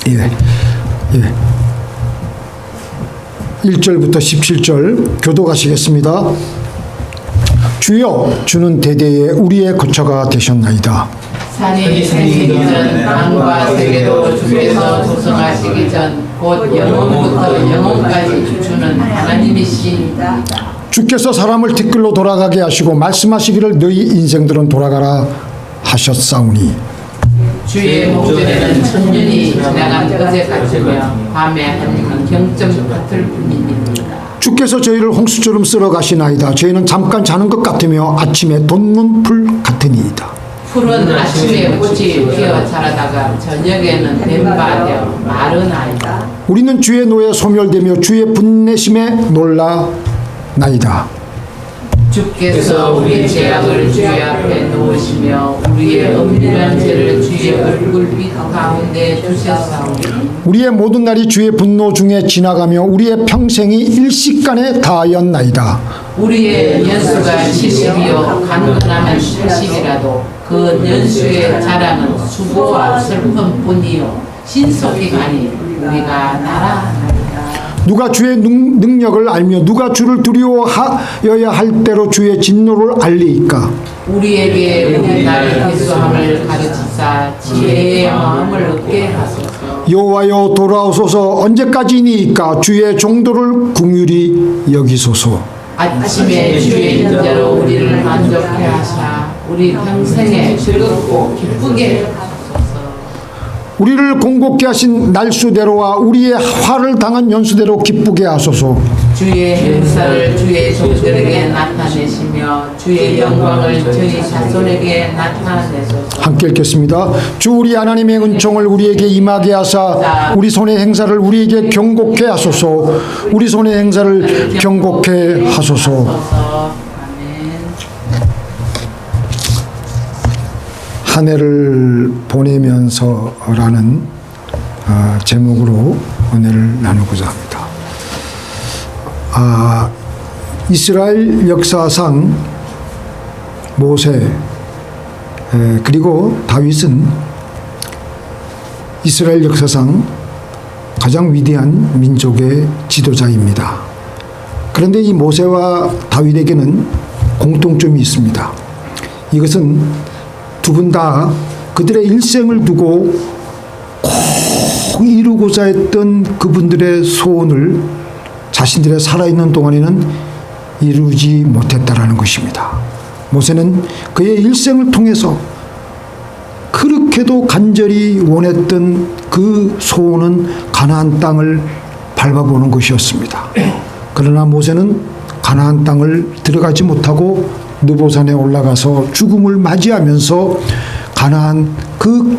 예. 1절부터 17절 교독하시겠습니다. 주여, 주는 대대에 우리의 거처가 되셨나이다. 산이 생기기 전 땅과 세계도 주께서 조성하시기 전 곧 영원부터 영원까지 주는 하나님이시니이다. 주께서 사람을 뒷길로 돌아가게 하시고 말씀하시기를 너희 인생들은 돌아가라 하셨사오니 주의 목전에는 천년이 지나간 어제 같으며 밤에 한 경점 같을 뿐입니다. 주께서 저희를 홍수처럼 쓸어 가시나이다. 저희는 잠깐 자는 것 같으며 아침에 돋는 풀 같으니이다. 풀은 아침에 꽃이 피어 자라다가 저녁에는 뱀바되어 마르나이다. 우리는 주의 노에 소멸되며 주의 분내심에 놀라나이다. 주께서 우리 죄악을 주의 앞에 놓으시며 우리의 은밀한 죄를 주의 얼굴빛 가운데 주셨사오니 우리의 모든 날이 주의 분노 중에 지나가며 우리의 평생이 일시간에 다하였나이다. 우리의 연수가 70이요 간근하면 80이라도 그 연수의 자랑은 수고와 슬픔뿐이요 신속히 가니 우리가 날아나리다. 누가 주의 능력을 알며 누가 주를 두려워하여야 할 대로 주의 진노를 알리이까. 우리에게 우리 나의 기수함을 가르치사 지혜의 마음을 얻게 하소서. 여호와여, 돌아오소서. 언제까지니이까. 주의 종도를 긍휼히 여기소서. 아침에 주의 인자로 우리를 만족해 하사 우리 평생에 즐겁고 기쁘게 하소서. 우리를 공곡케 하신 날수대로와 우리의 화를 당한 연수대로 기쁘게 하소서. 주의 행사를 주의 종들에게 나타내시며 주의 영광을 저희 자손에게 나타내소서. 함께 읽겠습니다. 주 우리 하나님의 은총을 우리에게 임하게 하사 우리 손의 행사를 우리에게 경고케 하소서. 우리 손의 행사를 경고케 하소서. 한 해를 보내면서라는 제목으로 은혜를 나누고자 합니다. 이스라엘 역사상 모세 그리고 다윗은 이스라엘 역사상 가장 위대한 민족의 지도자입니다. 그런데 이 모세와 다윗에게는 공통점이 있습니다. 이것은 두 분 다 그들의 일생을 두고 꼭 이루고자 했던 그분들의 소원을 자신들의 살아있는 동안에는 이루지 못했다라는 것입니다. 모세는 그의 일생을 통해서 그렇게도 간절히 원했던 그 소원은 가나안 땅을 밟아보는 것이었습니다. 그러나 모세는 가나안 땅을 들어가지 못하고 느보산에 올라가서 죽음을 맞이하면서 가나안 그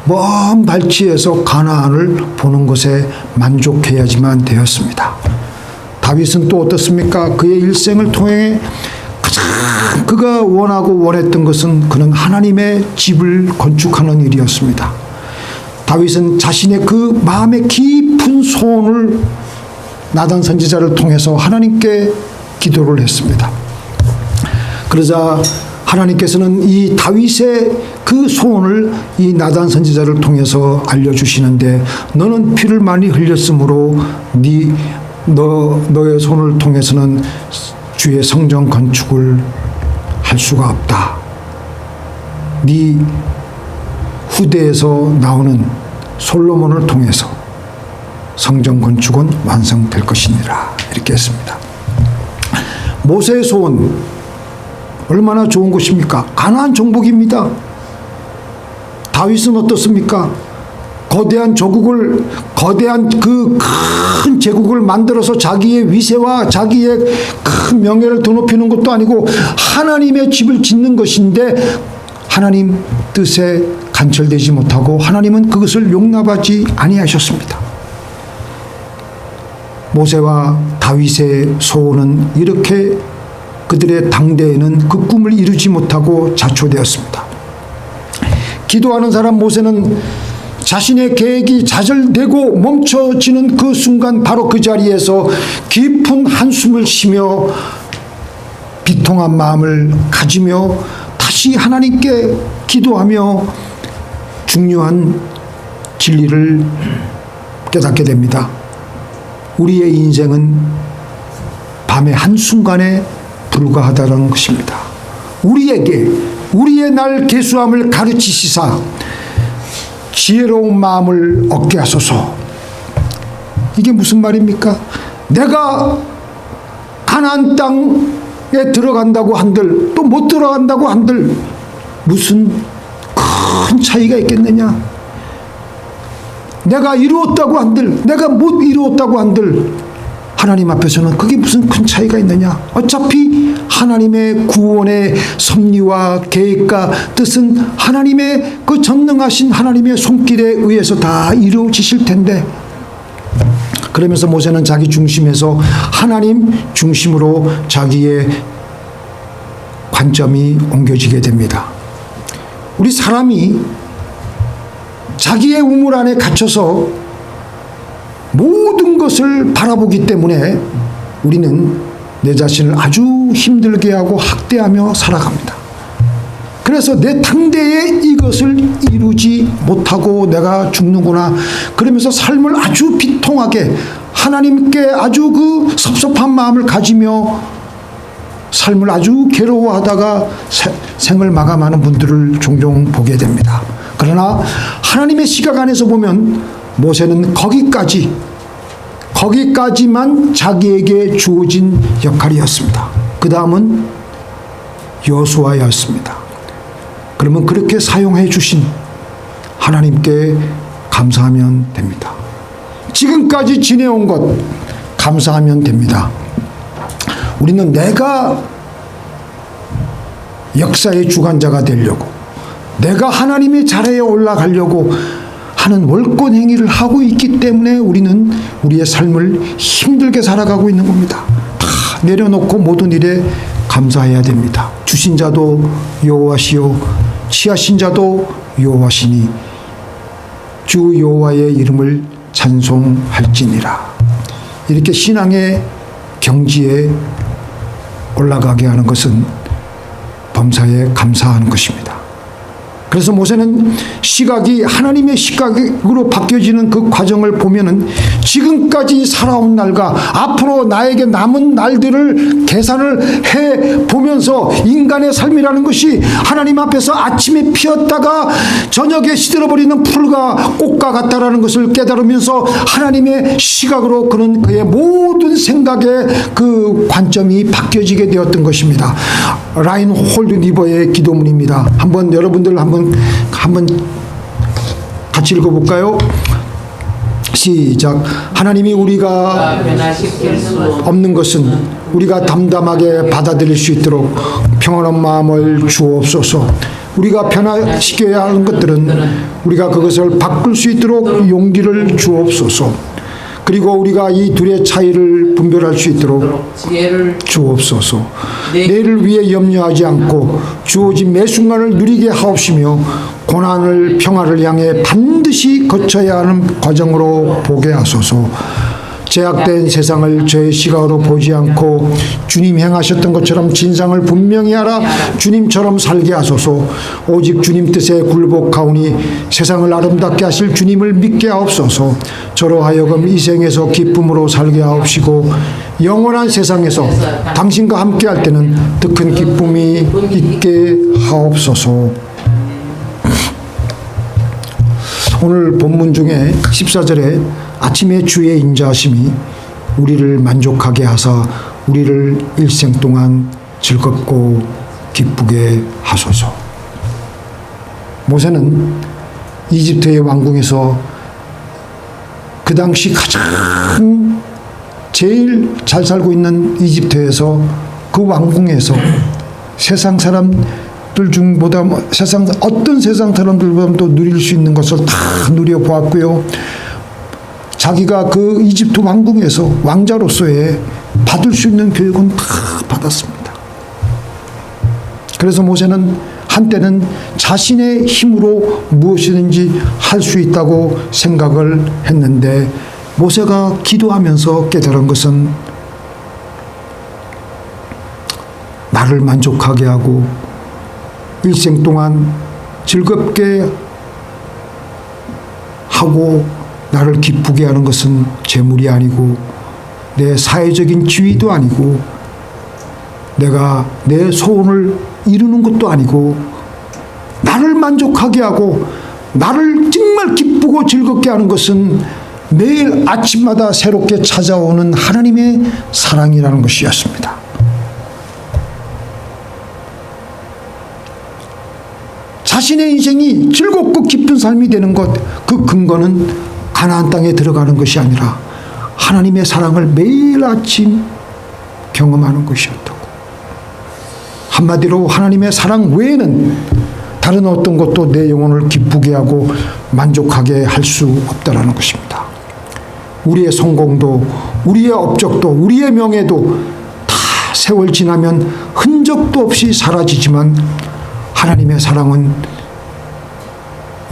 먼 발치에서 가나안을 보는 것에 만족해야지만 되었습니다. 다윗은 또 어떻습니까? 그의 일생을 통해 가장 그가 원하고 원했던 것은 그는 하나님의 집을 건축하는 일이었습니다. 다윗은 자신의 그 마음의 깊은 소원을 나단 선지자를 통해서 하나님께 기도를 했습니다. 그러자 하나님께서는 이 다윗의 그 소원을 이 나단 선지자를 통해서 알려주시는데 너는 피를 많이 흘렸으므로 너의 손을 통해서는 주의 성전 건축을 할 수가 없다. 네 후대에서 나오는 솔로몬을 통해서 성전 건축은 완성될 것이니라 이렇게 했습니다. 모세의 소원 얼마나 좋은 것입니까? 가나안 정복입니다. 다윗은 어떻습니까? 거대한 그 큰 제국을 만들어서 자기의 위세와 자기의 큰 명예를 드높이는 것도 아니고 하나님의 집을 짓는 것인데 하나님 뜻에 간철되지 못하고 하나님은 그것을 용납하지 아니하셨습니다. 모세와 다윗의 소원은 이렇게 그들의 당대에는 그 꿈을 이루지 못하고 자초되었습니다. 기도하는 사람 모세는 자신의 계획이 좌절되고 멈춰지는 그 순간 바로 그 자리에서 깊은 한숨을 쉬며 비통한 마음을 가지며 다시 하나님께 기도하며 중요한 진리를 깨닫게 됩니다. 우리의 인생은 밤의 한순간에 불과하다는 것입니다. 우리에게 우리의 날 계수함을 가르치시사 지혜로운 마음을 얻게 하소서. 이게 무슨 말입니까? 내가 가나안 땅에 들어간다고 한들 또 못 들어간다고 한들 무슨 큰 차이가 있겠느냐? 내가 이루었다고 한들 내가 못 이루었다고 한들 하나님 앞에서는 그게 무슨 큰 차이가 있느냐? 어차피 하나님의 구원의 섭리와 계획과 뜻은 하나님의 그 전능하신 하나님의 손길에 의해서 다 이루어지실 텐데, 그러면서 모세는 자기 중심에서 하나님 중심으로 자기의 관점이 옮겨지게 됩니다. 우리 사람이 자기의 우물 안에 갇혀서 모든 것을 바라보기 때문에 우리는 내 자신을 아주 힘들게 하고 학대하며 살아갑니다. 그래서 내 당대에 이것을 이루지 못하고 내가 죽는구나, 그러면서 삶을 아주 비통하게 하나님께 아주 그 섭섭한 마음을 가지며 삶을 아주 괴로워하다가 생을 마감하는 분들을 종종 보게 됩니다. 그러나 하나님의 시각 안에서 보면 모세는 거기까지만 자기에게 주어진 역할이었습니다. 그 다음은 여호수아였습니다. 그러면 그렇게 사용해 주신 하나님께 감사하면 됩니다. 지금까지 지내온 것 감사하면 됩니다. 우리는 내가 역사의 주관자가 되려고, 내가 하나님의 자리에 올라가려고 하는 월권 행위를 하고 있기 때문에 우리는 우리의 삶을 힘들게 살아가고 있는 겁니다. 다 내려놓고 모든 일에 감사해야 됩니다. 주신 자도 여호와시요 취하신 자도 여호와시니 주 여호와의 이름을 찬송할지니라. 이렇게 신앙의 경지에 올라가게 하는 것은 범사에 감사하는 것입니다. 그래서 모세는 시각이 하나님의 시각으로 바뀌어지는 그 과정을 보면은 지금까지 살아온 날과 앞으로 나에게 남은 날들을 계산을 해 보면서 인간의 삶이라는 것이 하나님 앞에서 아침에 피었다가 저녁에 시들어버리는 풀과 꽃과 같다라는 것을 깨달으면서 하나님의 시각으로 그는 그의 모든 생각의 그 관점이 바뀌어지게 되었던 것입니다. 라인홀드 리버의 기도문입니다. 한번 여러분들 한번 같이 읽어볼까요? 시작. 하나님이 우리가 변화시킬 수 없는 것은 우리가 담담하게 받아들일 수 있도록 평안한 마음을 주옵소서. 우리가 변화시켜야 하는 것들은 우리가 그것을 바꿀 수 있도록 용기를 주옵소서. 그리고 우리가 이 둘의 차이를 분별할 수 있도록 지혜를 주옵소서. 내일을 위해 염려하지 않고 주어진 매 순간을 누리게 하옵시며 고난을 평화를 향해 반드시 거쳐야 하는 과정으로 보게 하소서. 제약된 세상을 저의 시각으로 보지 않고 주님 행하셨던 것처럼 진상을 분명히 알아 주님처럼 살게 하소서. 오직 주님 뜻에 굴복하오니 세상을 아름답게 하실 주님을 믿게 하옵소서. 저로 하여금 이 생에서 기쁨으로 살게 하옵시고 영원한 세상에서 당신과 함께 할 때는 더 큰 기쁨이 있게 하옵소서. 오늘 본문 중에 14절에 아침에 주의 인자하심이 우리를 만족하게 하사 우리를 일생 동안 즐겁고 기쁘게 하소서. 모세는 이집트의 왕궁에서 그 당시 가장 제일 잘 살고 있는 이집트에서 그 왕궁에서 세상 사람들 중보다 어떤 세상 사람들보다도 누릴 수 있는 것을 다 누려보았고요. 자기가 그 이집트 왕궁에서 왕자로서의 받을 수 있는 교육은 다 받았습니다. 그래서 모세는 한때는 자신의 힘으로 무엇이든지 할 수 있다고 생각을 했는데 모세가 기도하면서 깨달은 것은 나를 만족하게 하고 일생 동안 즐겁게 하고 나를 기쁘게 하는 것은 재물이 아니고 내 사회적인 지위도 아니고 내가 내 소원을 이루는 것도 아니고 나를 만족하게 하고 나를 정말 기쁘고 즐겁게 하는 것은 매일 아침마다 새롭게 찾아오는 하나님의 사랑이라는 것이었습니다. 자신의 인생이 즐겁고 기쁜 삶이 되는 것, 그 근거는 가나안 땅에 들어가는 것이 아니라 하나님의 사랑을 매일 아침 경험하는 것이었다고. 한마디로 하나님의 사랑 외에는 다른 어떤 것도 내 영혼을 기쁘게 하고 만족하게 할 수 없다라는 것입니다. 우리의 성공도, 우리의 업적도, 우리의 명예도 다 세월 지나면 흔적도 없이 사라지지만 하나님의 사랑은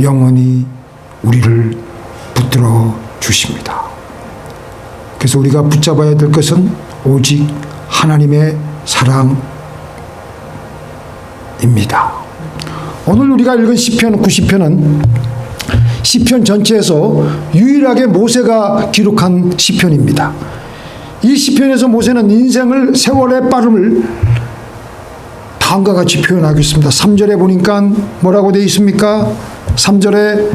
영원히 우리를 붙들어 주십니다. 그래서 우리가 붙잡아야 될 것은 오직 하나님의 사랑입니다. 오늘 우리가 읽은 시편 90편은 시편 전체에서 유일하게 모세가 기록한 시편입니다. 이 시편에서 모세는 인생을 세월의 빠름을 다음과 같이 표현하겠습니다. 3절에 보니까 뭐라고 되어 있습니까? 3절에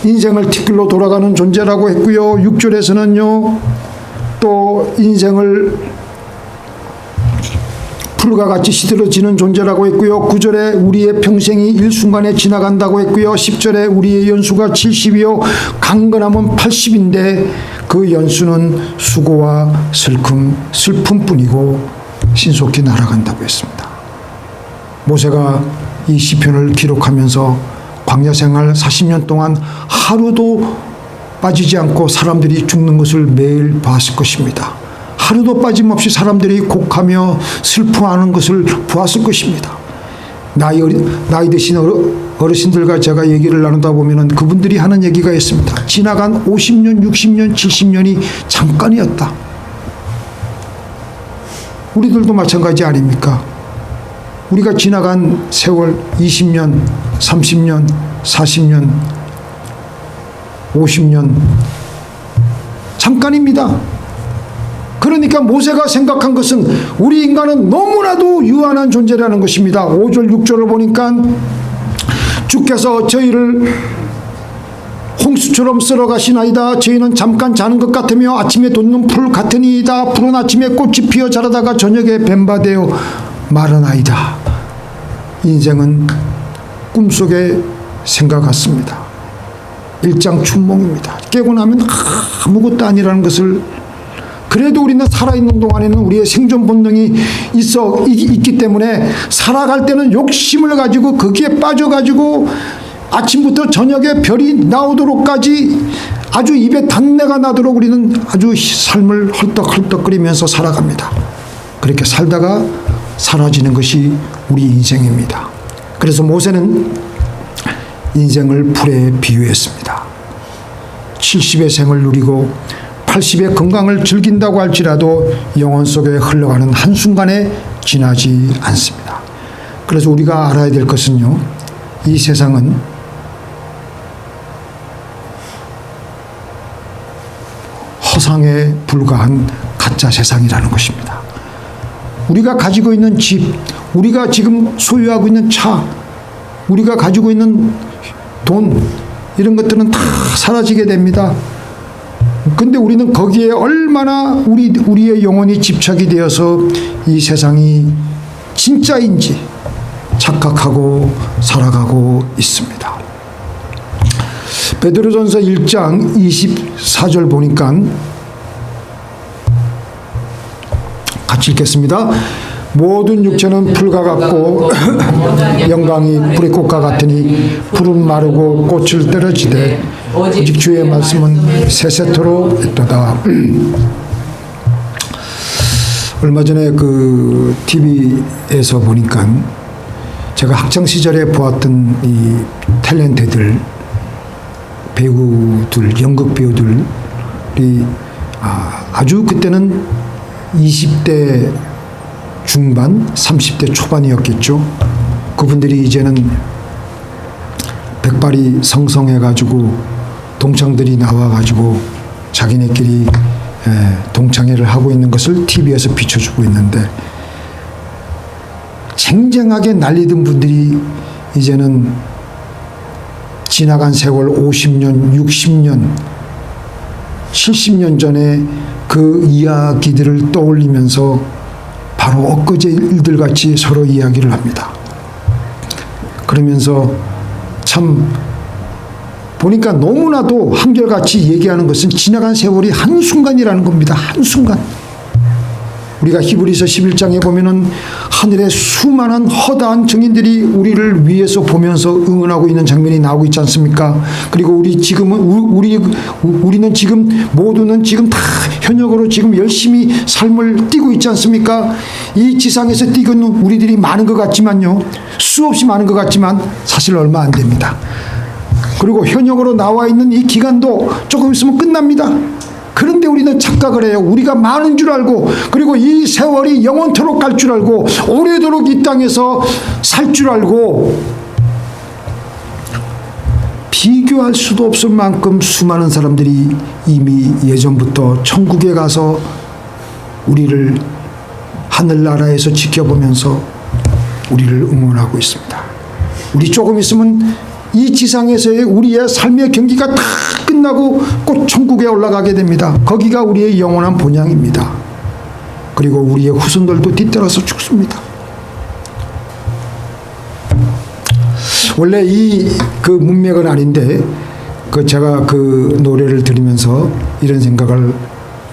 인생을 뒷길로 돌아가는 존재라고 했고요. 6절에서는요. 또 인생을 풀과 같이 시들어지는 존재라고 했고요. 9절에 우리의 평생이 일순간에 지나간다고 했고요. 10절에 우리의 연수가 70이요 강건함은 80인데 그 연수는 수고와 슬픔뿐이고 신속히 날아간다고 했습니다. 모세가 이 시편을 기록하면서 광야 생활 40년 동안 하루도 빠지지 않고 사람들이 죽는 것을 매일 봤을 것입니다. 하루도 빠짐없이 사람들이 곡하며 슬퍼하는 것을 보았을 것입니다. 나이 드신 어르신들과 제가 얘기를 나누다 보면 그분들이 하는 얘기가 있습니다. 지나간 50년, 60년, 70년이 잠깐이었다. 우리들도 마찬가지 아닙니까? 우리가 지나간 세월 20년, 30년, 40년, 50년 잠깐입니다. 그러니까 모세가 생각한 것은 우리 인간은 너무나도 유한한 존재라는 것입니다. 5절, 6절을 보니까 주께서 저희를 홍수처럼 쓸어가시나이다. 저희는 잠깐 자는 것 같으며 아침에 돋는 풀 같으니이다. 푸른 아침에 꽃이 피어 자라다가 저녁에 뱀바되어 마르나이다. 인생은 꿈속의 생각 같습니다. 일장춘몽입니다. 깨고 나면 아무것도 아니라는 것을, 그래도 우리는 살아있는 동안에는 우리의 생존 본능이 있기 때문에 살아갈 때는 욕심을 가지고 거기에 빠져가지고 아침부터 저녁에 별이 나오도록까지 아주 입에 단내가 나도록 우리는 아주 삶을 헐떡헐떡거리면서 살아갑니다. 그렇게 살다가 사라지는 것이 우리 인생입니다. 그래서 모세는 인생을 풀에 비유했습니다. 70의 생을 누리고 80의 건강을 즐긴다고 할지라도 영혼 속에 흘러가는 한순간에 지나지 않습니다. 그래서 우리가 알아야 될 것은요, 이 세상은 허상에 불과한 가짜 세상이라는 것입니다. 우리가 가지고 있는 집, 우리가 지금 소유하고 있는 차, 우리가 가지고 있는 돈, 이런 것들은 다 사라지게 됩니다. 근데 우리는 거기에 얼마나 우리의 영혼이 집착이 되어서 이 세상이 진짜인지 착각하고 살아가고 있습니다. 베드로전서 1장 24절 보니까 같이 읽겠습니다. 모든 육체는 풀과 같고 영광이 불의 꽃과 같으니 풀은 마르고 꽃을 떨어지되 오직 주의 말씀은 세세토록 있도다. 얼마 전에 그 TV에서 보니까 제가 학창 시절에 보았던 이 탤런트들, 배우들, 연극 배우들이 아주 그때는 20대 중반, 30대 초반이었겠죠. 그분들이 이제는 백발이 성성해가지고 동창들이 나와가지고 자기네끼리 동창회를 하고 있는 것을 TV에서 비춰주고 있는데, 쟁쟁하게 난리던 분들이 이제는 지나간 세월 50년, 60년, 70년 전에 그 이야기들을 떠올리면서 바로 엊그제 일들 같이 서로 이야기를 합니다. 그러면서 참 보니까 너무나도 한결같이 얘기하는 것은 지나간 세월이 한순간이라는 겁니다. 한순간. 우리가 히브리서 11장에 보면은 하늘에 수많은 허다한 증인들이 우리를 위해서 보면서 응원하고 있는 장면이 나오고 있지 않습니까? 그리고 우리는 지금 모두는 지금 다 현역으로 지금 열심히 삶을 띄고 있지 않습니까? 이 지상에서 뛰는 우리들이 많은 것 같지만요, 수없이 많은 것 같지만 사실 얼마 안 됩니다. 그리고 현역으로 나와 있는 이 기간도 조금 있으면 끝납니다. 그런데 우리는 착각을 해요. 우리가 많은 줄 알고, 그리고 이 세월이 영원토록 갈 줄 알고, 오래도록 이 땅에서 살 줄 알고, 비교할 수도 없을 만큼 수많은 사람들이 이미 예전부터 천국에 가서 우리를 하늘나라에서 지켜보면서 우리를 응원하고 있습니다. 우리 조금 있으면 이 지상에서의 우리의 삶의 경기가 다 끝나고 곧 천국에 올라가게 됩니다. 거기가 우리의 영원한 본향입니다. 그리고 우리의 후손들도 뒤따라서 죽습니다. 원래 그 문맥은 아닌데, 제가 그 노래를 들으면서 이런 생각을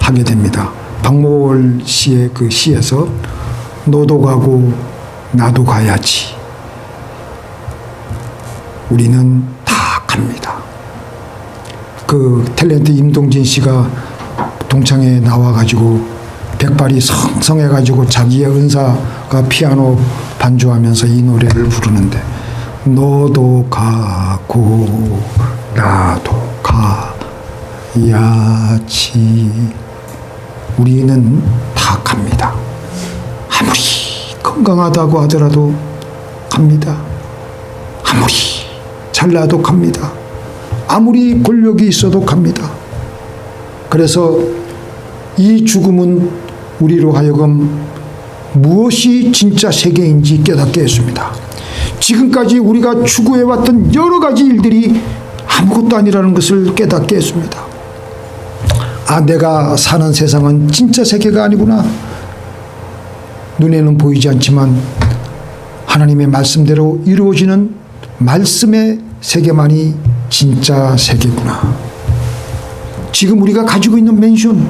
하게 됩니다. 박모월 씨의 그 시에서 너도 가고 나도 가야지. 우리는 다 갑니다. 그 탤런트 임동진 씨가 동창회에 나와가지고 백발이 성성해가지고 자기의 은사가 피아노 반주하면서 이 노래를 부르는데, 너도 가고 나도 가야지. 우리는 다 갑니다. 아무리 건강하다고 하더라도 갑니다. 아무리 잘나도 갑니다. 아무리 권력이 있어도 갑니다. 그래서 이 죽음은 우리로 하여금 무엇이 진짜 세계인지 깨닫게 했습니다. 지금까지 우리가 추구해왔던 여러 가지 일들이 아무것도 아니라는 것을 깨닫게 했습니다. 아, 내가 사는 세상은 진짜 세계가 아니구나. 눈에는 보이지 않지만 하나님의 말씀대로 이루어지는 말씀의 세계만이 진짜 세계구나. 지금 우리가 가지고 있는 맨션,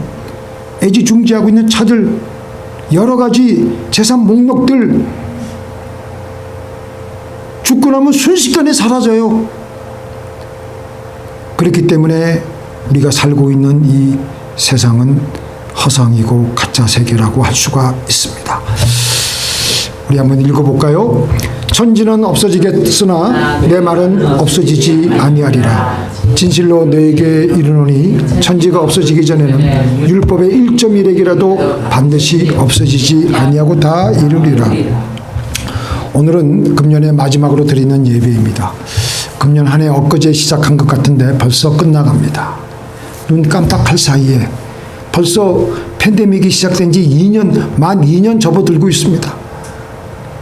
애지중지하고 있는 차들, 여러 가지 재산 목록들, 죽고 나면 순식간에 사라져요. 그렇기 때문에 우리가 살고 있는 이 세상은 허상이고 가짜 세계라고 할 수가 있습니다. 우리 한번 읽어볼까요? 천지는 없어지겠으나 내 말은 없어지지 아니하리라. 진실로 너에게 이르노니 천지가 없어지기 전에는 율법의 1.1핵이라도 반드시 없어지지 아니하고 다 이르리라. 오늘은 금년의 마지막으로 드리는 예배입니다. 금년 한 해 엊그제 시작한 것 같은데 벌써 끝나갑니다. 눈 깜빡할 사이에 벌써 팬데믹이 시작된 지 만 2년 접어들고 있습니다.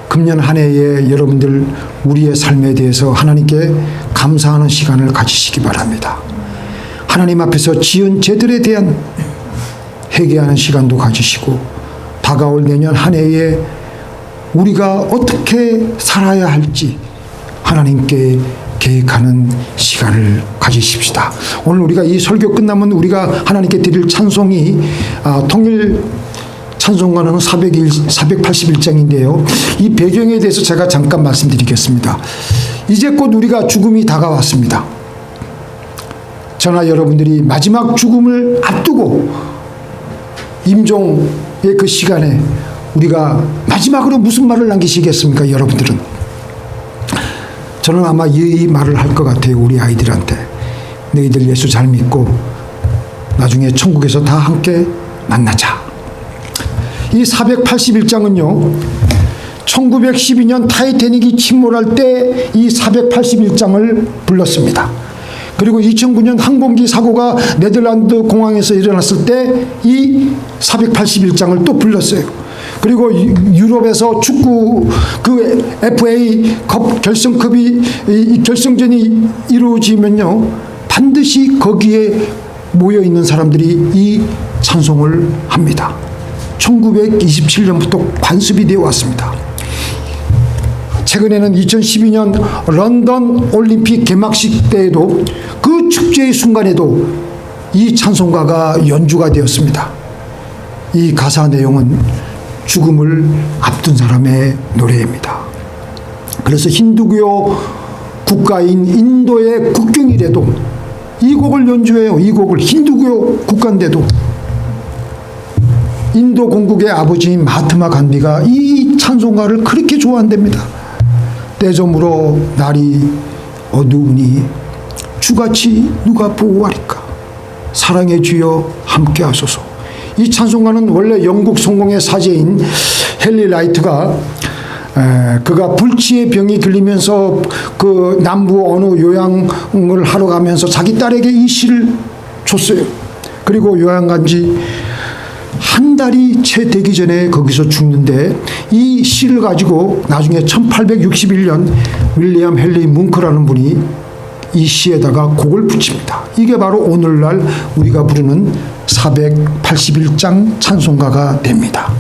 금년 한 해에 여러분들 우리의 삶에 대해서 하나님께 감사하는 시간을 가지시기 바랍니다. 하나님 앞에서 지은 죄들에 대한 회개하는 시간도 가지시고, 다가올 내년 한 해에 우리가 어떻게 살아야 할지 하나님께 계획하는 시간을 가지십시다. 오늘 우리가 이 설교 끝나면 우리가 하나님께 드릴 찬송이 통일 찬송가는 481장인데요. 이 배경에 대해서 제가 잠깐 말씀드리겠습니다. 이제 곧 우리가 죽음이 다가왔습니다. 저나 여러분들이 마지막 죽음을 앞두고 임종의 그 시간에 우리가 마지막으로 무슨 말을 남기시겠습니까, 여러분들은? 저는 아마 이 말을 할 것 같아요, 우리 아이들한테. 너희들 예수 잘 믿고 나중에 천국에서 다 함께 만나자. 이 481장은요, 1912년 타이타닉이 침몰할 때 이 481장을 불렀습니다. 그리고 2009년 항공기 사고가 네덜란드 공항에서 일어났을 때 이 481장을 또 불렀어요. 그리고 유럽에서 축구 그 FA 컵 결승컵이 이 결승전이 이루어지면요, 반드시 거기에 모여 있는 사람들이 이 찬송을 합니다. 1927년부터 관습이 되어 왔습니다. 최근에는 2012년 런던 올림픽 개막식 때에도 그 축제의 순간에도 이 찬송가가 연주가 되었습니다. 이 가사 내용은 죽음을 앞둔 사람의 노래입니다. 그래서 힌두교 국가인 인도의 국경이라도 이 곡을 연주해요. 이 곡을 힌두교 국가인데도 인도 공국의 아버지인 마하트마 간디가 이 찬송가를 그렇게 좋아한답니다. 때저물어 날이 어두우니 주같이 누가 보호하리까. 사랑의 주여 함께 하소서. 이 찬송가는 원래 영국 성공의 사제인 헨리 라이트가 그가 불치의 병이 들리면서 그 남부 어느 요양을 하러 가면서 자기 딸에게 이 시를 줬어요. 그리고 요양 간 지 한 달이 채 되기 전에 거기서 죽는데 이 시를 가지고 나중에 1861년 윌리엄 헨리 뭉크라는 분이 이 시에다가 곡을 붙입니다. 이게 바로 오늘날 우리가 부르는 481장 찬송가가 됩니다.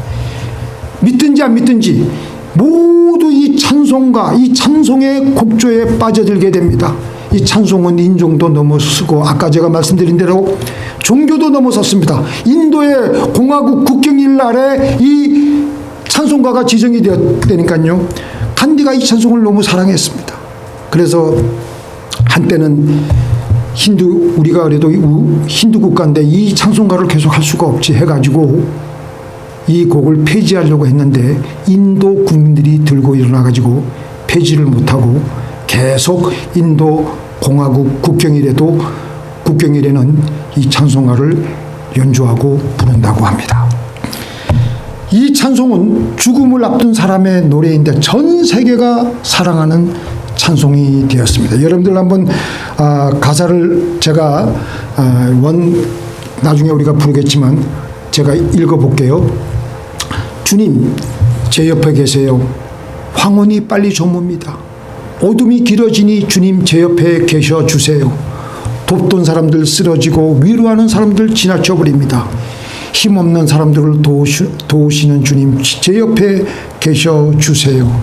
믿든지 안 믿든지 모두 이 찬송가, 이 찬송의 곡조에 빠져들게 됩니다. 이 찬송은 인종도 넘어서고 아까 제가 말씀드린 대로 종교도 넘어섰습니다. 인도의 공화국 국경일 날에 이 찬송가가 지정이 되었다니까요. 간디가 이 찬송을 너무 사랑했습니다. 그래서 한때는 우리가 그래도 힌두 국가인데 이 찬송가를 계속 할 수가 없지 해가지고 이 곡을 폐지하려고 했는데 인도 국민들이 들고 일어나가지고 폐지를 못하고 계속 인도 공화국 국경일에는 이 찬송가를 연주하고 부른다고 합니다. 이 찬송은 죽음을 앞둔 사람의 노래인데 전 세계가 사랑하는 찬송이 되었습니다. 여러분들 한번 가사를 제가 나중에 우리가 부르겠지만 제가 읽어볼게요. 주님 제 옆에 계세요. 황혼이 빨리 저뭅니다. 어둠이 길어지니 주님 제 옆에 계셔 주세요. 돕던 사람들 쓰러지고 위로하는 사람들 지나쳐 버립니다. 힘없는 사람들을 도우시는 주님 제 옆에 계셔 주세요.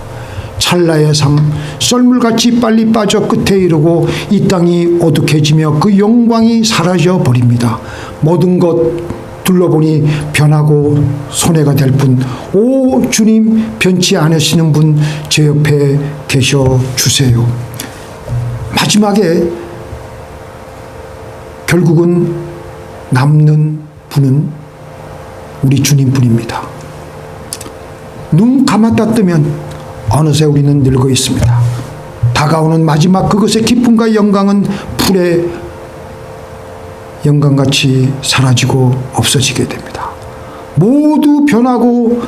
찰나의 삶 썰물같이 빨리 빠져 끝에 이르고 이 땅이 어둑해지며 그 영광이 사라져 버립니다. 모든 것 둘러보니 변하고 손해가 될 뿐 오 주님 변치 않으시는 분 제 옆에 계셔 주세요. 마지막에 결국은 남는 분은 우리 주님뿐입니다. 눈 감았다 뜨면 어느새 우리는 늙어 있습니다. 다가오는 마지막 그것의 기쁨과 영광은 풀의 영광같이 사라지고 없어지게 됩니다. 모두 변하고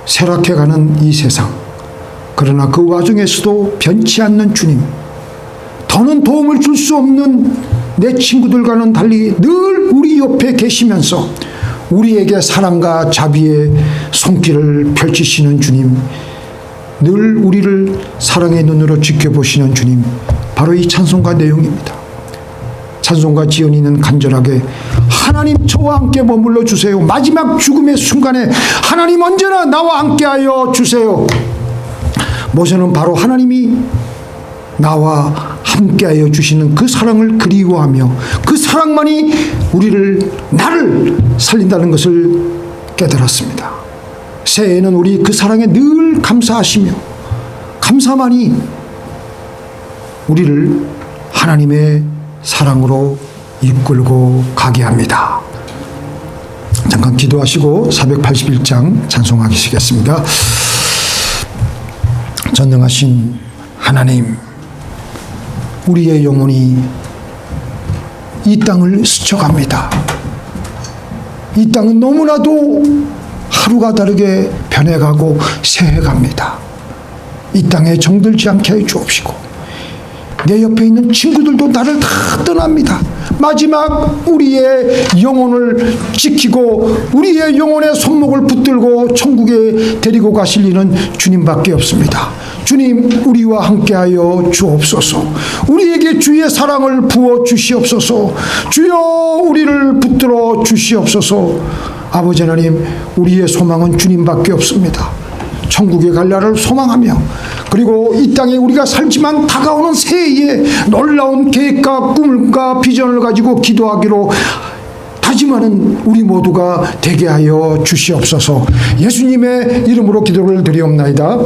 쇠락해가는 이 세상. 그러나 그 와중에서도 변치 않는 주님, 더는 도움을 줄 수 없는 내 친구들과는 달리 늘 우리 옆에 계시면서 우리에게 사랑과 자비의 손길을 펼치시는 주님, 늘 우리를 사랑의 눈으로 지켜보시는 주님, 바로 이 찬송가 내용입니다. 찬송가 지연이는 간절하게 하나님 저와 함께 머물러 주세요. 마지막 죽음의 순간에 하나님 언제나 나와 함께하여 주세요. 모세는 바로 하나님이 나와 함께하여 주시는 그 사랑을 그리워하며 그 사랑만이 나를 살린다는 것을 깨달았습니다. 새해에는 우리 그 사랑에 늘 감사하시며 감사만이 우리를 하나님의 사랑으로 이끌고 가게 합니다. 잠깐 기도하시고 481장 찬송하시겠습니다. 전능하신 하나님, 우리의 영혼이 이 땅을 스쳐갑니다. 이 땅은 너무나도 하루가 다르게 변해가고 새해갑니다. 이 땅에 정들지 않게 해 주옵시고 내 옆에 있는 친구들도 나를 다 떠납니다. 마지막 우리의 영혼을 지키고 우리의 영혼의 손목을 붙들고 천국에 데리고 가실 이는 주님밖에 없습니다. 주님, 우리와 함께하여 주옵소서. 우리에게 주의 사랑을 부어 주시옵소서. 주여, 우리를 붙들어 주시옵소서. 아버지 하나님, 우리의 소망은 주님밖에 없습니다. 천국에 갈 날을 소망하며, 그리고 이 땅에 우리가 살지만 다가오는 새해에 놀라운 계획과 꿈과 비전을 가지고 기도하기로 다짐하는 우리 모두가 되게 하여 주시옵소서. 예수님의 이름으로 기도를 드리옵나이다.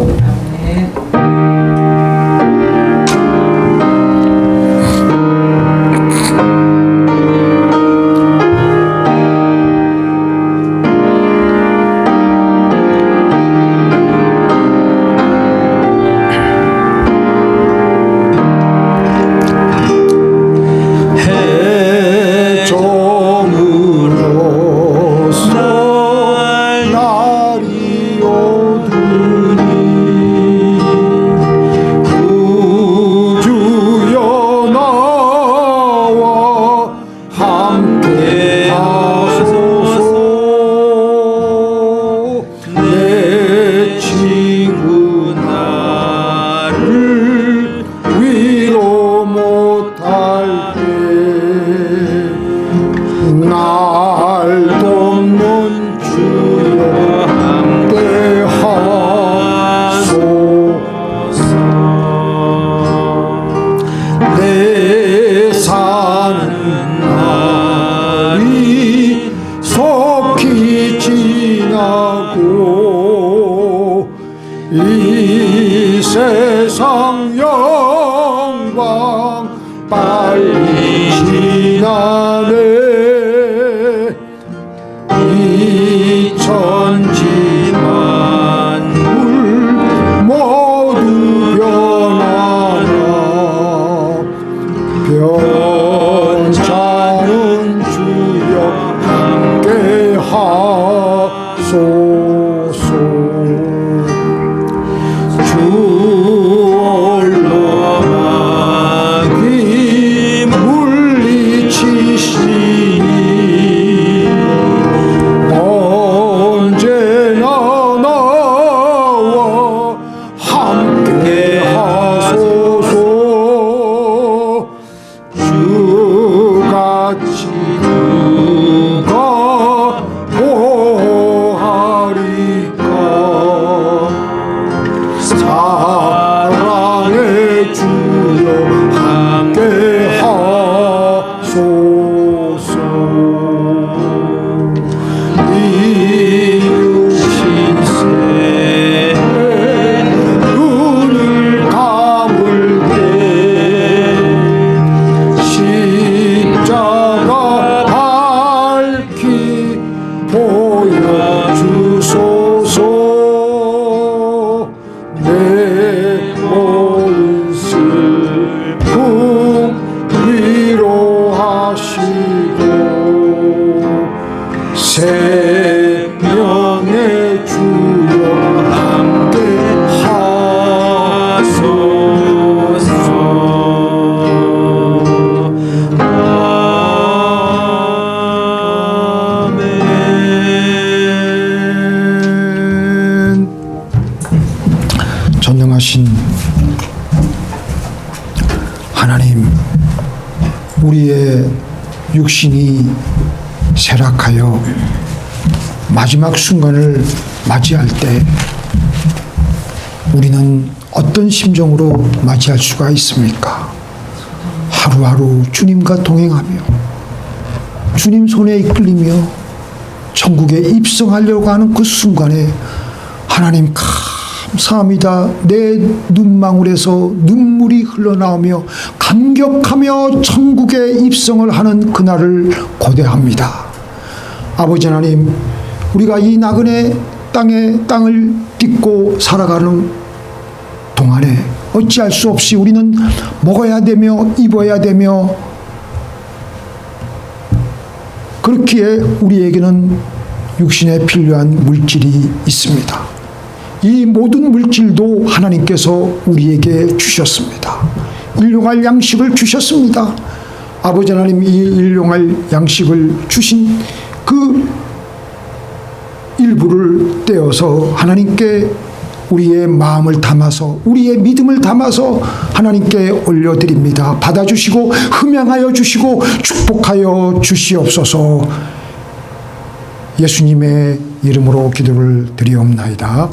이 세상 영광 빨리 지나네. 이 천지 만물 모두 변하나. 변찮은 주여 함께 하소서. 주 올라가기 물리치시니 언제나 나와 함께 하소서. 주같이 누가 보하리까. 사랑의 주여 함께 하소서. 이 육신세 눈을 감을 때 십자가 밝히 보여주소서. 내 모든 슬픔 위로하시고 생명의 주여 함께 하소서. 전능하신 하나님, 우리의 육신이 쇠락하여 마지막 순간을 맞이할 때 우리는 어떤 심정으로 맞이할 수가 있습니까? 하루하루 주님과 동행하며 주님 손에 이끌리며 천국에 입성하려고 하는 그 순간에 하나님 감사합니다. 내 눈망울에서 눈물이 흘러나오며 감격하며 천국에 입성을 하는 그날을 고대합니다. 아버지 하나님, 우리가 이 나그네 땅을 딛고 살아가는 동안에 어찌할 수 없이 우리는 먹어야 되며 입어야 되며 그렇기에 우리에게는 육신에 필요한 물질이 있습니다. 이 모든 물질도 하나님께서 우리에게 주셨습니다. 일용할 양식을 주셨습니다. 아버지 하나님, 이 일용할 양식을 주신 그 일부를 떼어서 하나님께 우리의 마음을 담아서, 우리의 믿음을 담아서 하나님께 올려드립니다. 받아주시고 흠양하여 주시고 축복하여 주시옵소서. 예수님의 이름으로 기도를 드리옵나이다.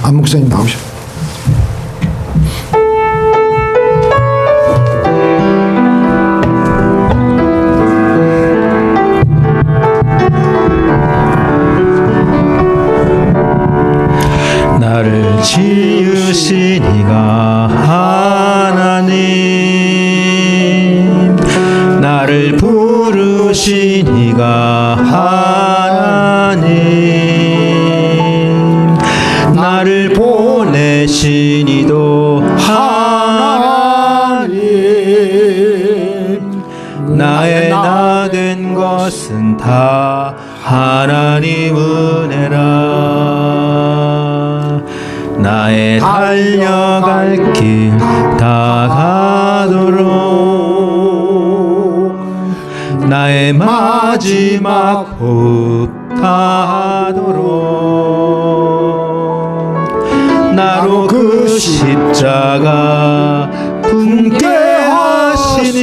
안 목사님 나오십시오. 나를 지으신 이가 하나님, 나를 부르신 이가 하나님, 나를 보내신 이도 하나님, 나의 나 된 것은 다 하나님 은혜라. 나의 달려갈 길 다 가도록, 나의 마지막 호흡 다하도록, 나로 그 십자가 품게 하시니,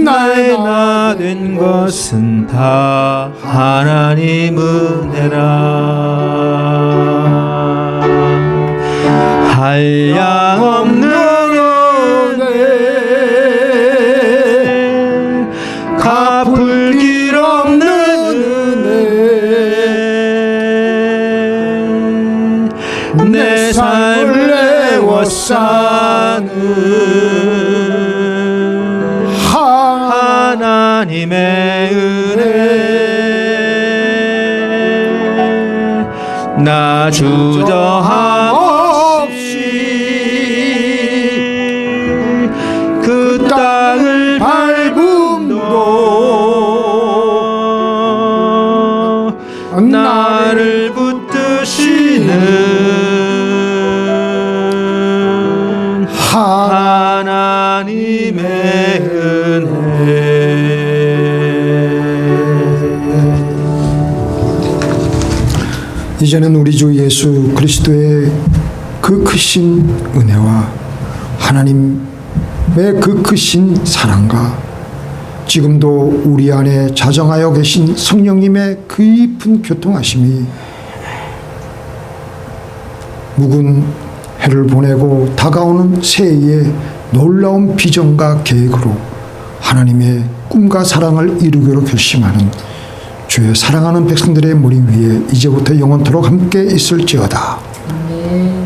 나의 나 된 것은 다 하나님 은혜라. 한량없는 은혜, 갚을 길 없는 은혜, 내 삶을 애워싸는 하나님의 은혜, 나 주저함 없이 그 땅을 밟음도 나를 붙드시는 하나님의 은혜. 이제는 우리 주 예수 그리스도의 그 크신 은혜와 하나님의 그 크신 사랑과 지금도 우리 안에 자정하여 계신 성령님의 그 깊은 교통하심이 묵은 해를 보내고 다가오는 새해의 놀라운 비전과 계획으로 하나님의 꿈과 사랑을 이루기로 결심하는 주의 사랑하는 백성들의 머리 위에 이제부터 영원토록 함께 있을지어다. 아멘.